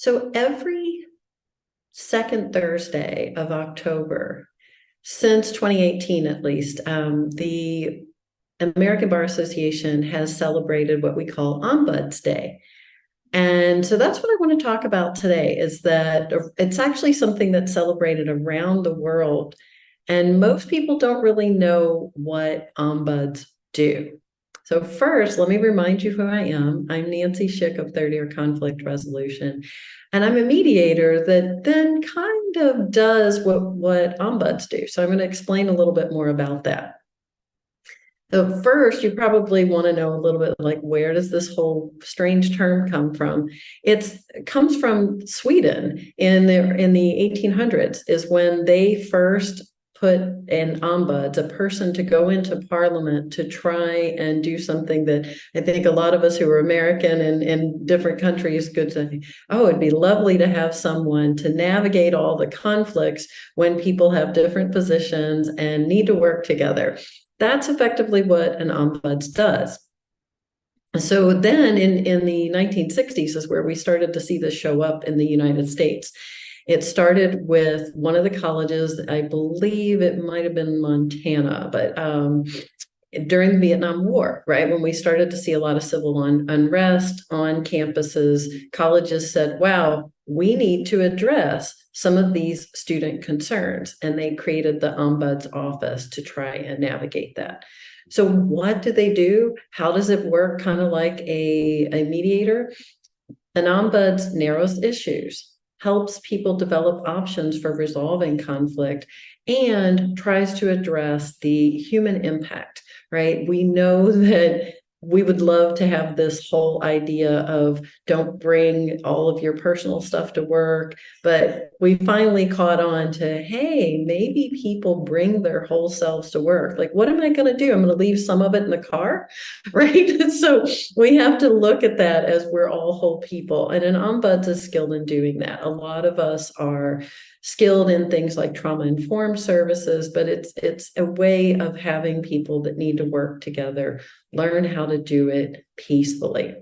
So every second Thursday of October, since 2018 at least, the American Bar Association has celebrated what we call Ombuds Day. And so that's what I want to talk about today, is that it's actually something that's celebrated around the world. And most people don't really know what ombuds do. So first, let me remind you who I am. I'm Nancy Schick of Third Year Conflict Resolution, and I'm a mediator that then kind of does what ombuds do. So I'm going to explain a little bit more about that. So first, you probably want to know a little bit like, where does this whole strange term come from? It comes from Sweden in the 1800s, is when they first put an ombuds, a person to go into parliament to try and do something that I think a lot of us who are American and in different countries could say, oh, it'd be lovely to have someone to navigate all the conflicts when people have different positions and need to work together. That's effectively what an ombuds does. So then in the 1960s is where we started to see this show up in the United States. It started with one of the colleges, I believe it might have been Montana, but during the Vietnam War, right? When we started to see a lot of civil unrest on campuses, colleges said, wow, we need to address some of these student concerns. And they created the Ombuds office to try and navigate that. So what do they do? How does it work? Kind of like a mediator. An ombuds narrows issues, helps people develop options for resolving conflict, and tries to address the human impact, right? We know that we would love to have this whole idea of don't bring all of your personal stuff to work, but we finally caught on to, hey, maybe people bring their whole selves to work. Like, what am I going to do? I'm going to leave some of it in the car, right? So we have to look at that as we're all whole people. And an ombuds is skilled in doing that. A lot of us are skilled in things like trauma-informed services, but it's a way of having people that need to work together learn how to do it peacefully.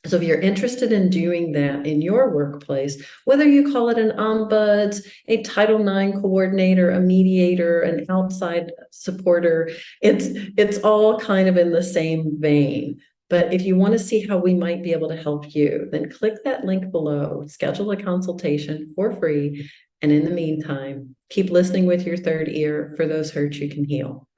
So if you're interested in doing that in your workplace, whether you call it an ombuds, a Title IX coordinator, a mediator, an outside supporter, it's all kind of in the same vein. But if you want to see how we might be able to help you, then click that link below, schedule a consultation for free. And in the meantime, keep listening with your third ear for those hurts you can heal.